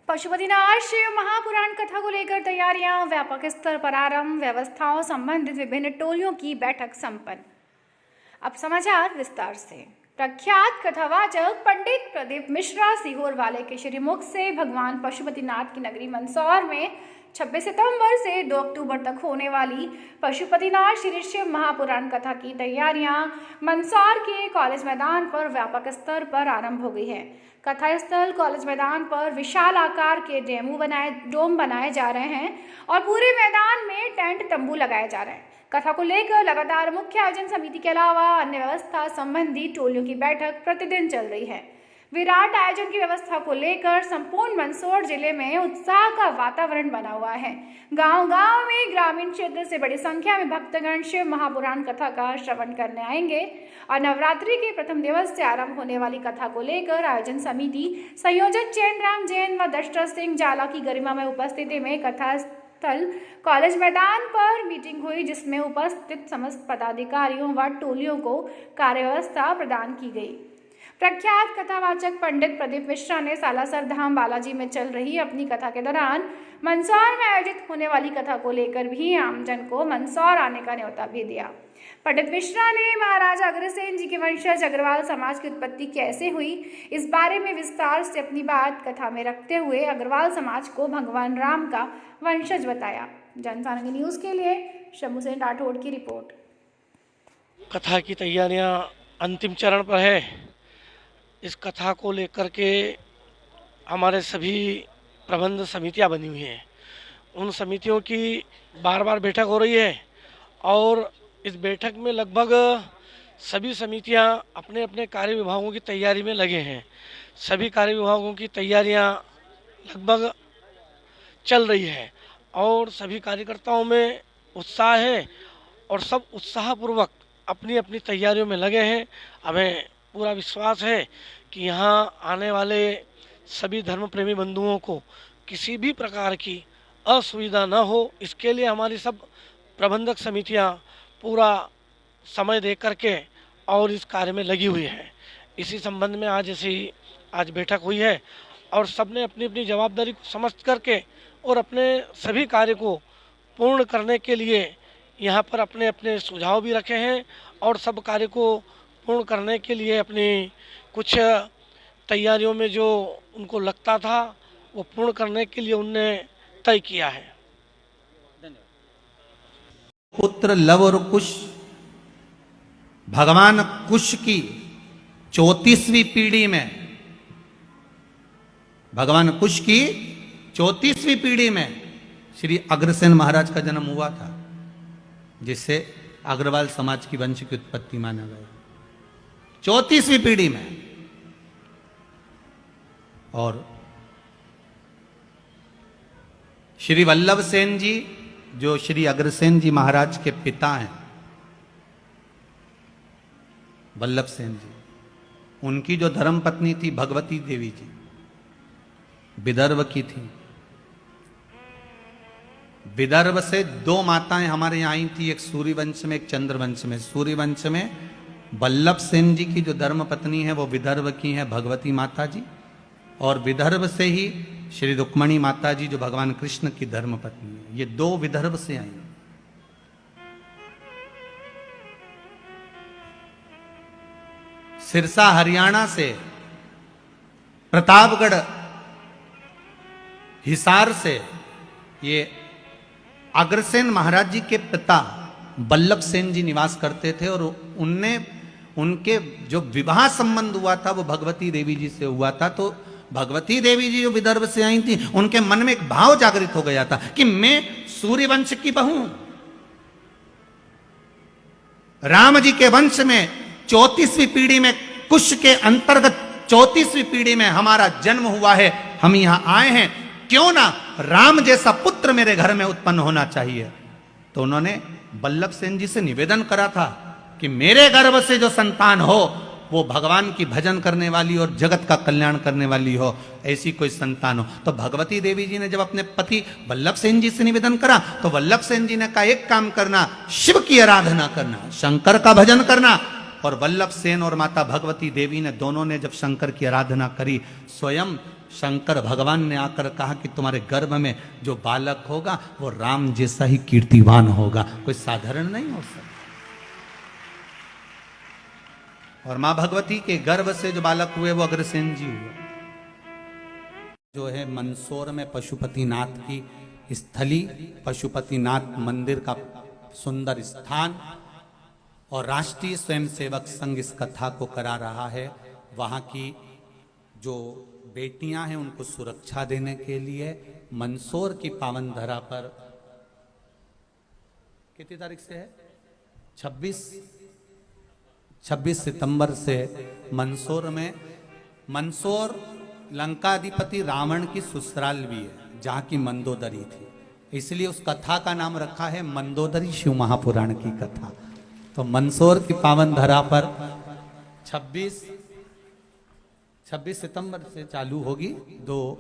पशुपतिनाथ शिव महापुराण कथा को लेकर तैयारियां व्यापक स्तर पर आरंभ, व्यवस्थाओं संबंधित विभिन्न टोलियों की बैठक संपन्न। अब समाचार विस्तार से। प्रख्यात कथावाचक पंडित प्रदीप मिश्रा सीहोर वाले के श्रीमुख से भगवान पशुपतिनाथ की नगरी मंदसौर में 26 सितंबर से 2 अक्टूबर तक होने वाली पशुपतिनाथ श्री शिव महापुराण कथा की तैयारियां मंदसौर के कॉलेज मैदान पर व्यापक स्तर पर आरंभ हो गई है। कथा स्थल कॉलेज मैदान पर विशाल आकार के डोम बनाए जा रहे हैं और पूरे मैदान में टेंट तंबू लगाए जा रहे हैं। कथा को लेकर लगातार मुख्य आयोजन समिति के अलावा अन्य व्यवस्था संबंधी टोलियों की बैठक प्रतिदिन चल रही है। विराट आयोजन की व्यवस्था को लेकर संपूर्ण मंदसौर जिले में उत्साह का वातावरण बना हुआ है। गांव-गांव में ग्रामीण क्षेत्र से बड़ी संख्या में भक्तगण शिव महापुराण कथा का श्रवण करने आएंगे और नवरात्रि के प्रथम दिवस से आरंभ होने वाली कथा को लेकर आयोजन समिति संयोजक चैनराम जैन व दशरथ सिंह जाला की गरिमा में उपस्थिति में कथा स्थल कॉलेज मैदान पर मीटिंग हुई, जिसमें उपस्थित समस्त पदाधिकारियों व टोलियों को कार्यव्यवस्था प्रदान की गई। प्रख्यात कथावाचक पंडित प्रदीप मिश्रा ने सालासर धाम बालाजी में चल रही अपनी कथा के दौरान मंदसौर में आयोजित होने वाली कथा को लेकर भी आमजन को मंदसौर आने का न्योता भी दिया। पंडित मिश्रा ने महाराजा अग्रसेन जी के वंशज अग्रवाल समाज की उत्पत्ति कैसे हुई, इस बारे में विस्तार से अपनी बात कथा में रखते हुए अग्रवाल समाज को भगवान राम का वंशज बताया। जनसांगी न्यूज के लिए शम्भू सेन राठौड़ की रिपोर्ट। कथा की तैयारियां अंतिम चरण पर है। इस कथा को लेकर के हमारे सभी प्रबंध समितियां बनी हुई हैं। उन समितियों की बार बार बैठक हो रही है और इस बैठक में लगभग सभी समितियां अपने अपने कार्य विभागों की तैयारी में लगे हैं। सभी कार्य विभागों की तैयारियां लगभग चल रही है और सभी कार्यकर्ताओं में उत्साह है और सब उत्साहपूर्वक अपनी अपनी तैयारियों में लगे हैं। हमें पूरा विश्वास है कि यहाँ आने वाले सभी धर्म प्रेमी बंधुओं को किसी भी प्रकार की असुविधा न हो, इसके लिए हमारी सब प्रबंधक समितियाँ पूरा समय दे करके और इस कार्य में लगी हुई है। इसी संबंध में आज बैठक हुई है और सबने अपनी अपनी जवाबदारी को समझ करके और अपने सभी कार्य को पूर्ण करने के लिए यहाँ पर अपने अपने सुझाव भी रखे हैं और सब कार्य को पूर्ण करने के लिए अपनी कुछ तैयारियों में जो उनको लगता था वो पूर्ण करने के लिए उनने तय किया है। पुत्र लव और कुश, भगवान कुश की 34वीं पीढ़ी में, भगवान कुश की 34वीं पीढ़ी में श्री अग्रसेन महाराज का जन्म हुआ था, जिससे अग्रवाल समाज की वंश की उत्पत्ति माना गया। 34वीं पीढ़ी में। और श्री वल्लभ सेन जी जो श्री अग्रसेन जी महाराज के पिता हैं, वल्लभ सेन जी, उनकी जो धर्मपत्नी थी भगवती देवी जी, विदर्भ की थी। विदर्भ से 2 माताएं हमारे यहाँ आई थी, एक सूर्यवंश में एक चंद्रवंश में। सूर्यवंश में वल्लभ सेन जी की जो धर्म पत्नी है वो विदर्भ की है भगवती माता जी, और विदर्भ से ही श्री रुक्मणी माता जी जो भगवान कृष्ण की धर्म पत्नी है। ये 2 विदर्भ से आई। सिरसा हरियाणा से, प्रतापगढ़ हिसार से ये अग्रसेन महाराज जी के पिता वल्लभ सेन जी निवास करते थे और उनके जो विवाह संबंध हुआ था वो भगवती देवी जी से हुआ था। तो भगवती देवी जी जो विदर्भ से आई थी, उनके मन में एक भाव जागृत हो गया था कि मैं सूर्यवंश की बहू, राम जी के वंश में 34वीं पीढ़ी में, कुश के अंतर्गत 34वीं पीढ़ी में हमारा जन्म हुआ है, हम यहां आए हैं, क्यों ना राम जैसा पुत्र मेरे घर में उत्पन्न होना चाहिए। तो उन्होंने वल्लभ सेन जी से निवेदन करा था कि मेरे गर्भ से जो संतान हो वो भगवान की भजन करने वाली और जगत का कल्याण करने वाली हो, ऐसी कोई संतान हो। तो भगवती देवी जी ने जब अपने पति वल्लभ सेन जी से निवेदन करा तो वल्लभ सेन जी ने कहा, एक काम करना, शिव की आराधना करना, शंकर का भजन करना, और वल्लभ सेन और माता भगवती देवी ने दोनों ने जब शंकर की आराधना करी, स्वयं शंकर भगवान ने आकर कहा कि तुम्हारे गर्भ में जो बालक होगा वो राम जैसा ही कीर्तिवान होगा, कोई साधारण नहीं हो सकता। और मां भगवती के गर्भ से जो बालक हुए वो अग्रसेन जी हुए। जो है मंदसौर में पशुपतिनाथ की स्थली, पशुपतिनाथ मंदिर का सुंदर स्थान, और राष्ट्रीय स्वयंसेवक संघ इस कथा को करा रहा है। वहाँ की जो बेटियां हैं उनको सुरक्षा देने के लिए मंदसौर की पावन धरा पर कितनी तारीख से है, 26 सितंबर से मंदसौर में, मंदसौर लंकाधिपति रावण की ससुराल भी है जहाँ की मंदोदरी थी, इसलिए उस कथा का नाम रखा है मंदोदरी शिव महापुराण की कथा। तो मंदसौर की पावन धरा पर 26 सितंबर से चालू होगी 2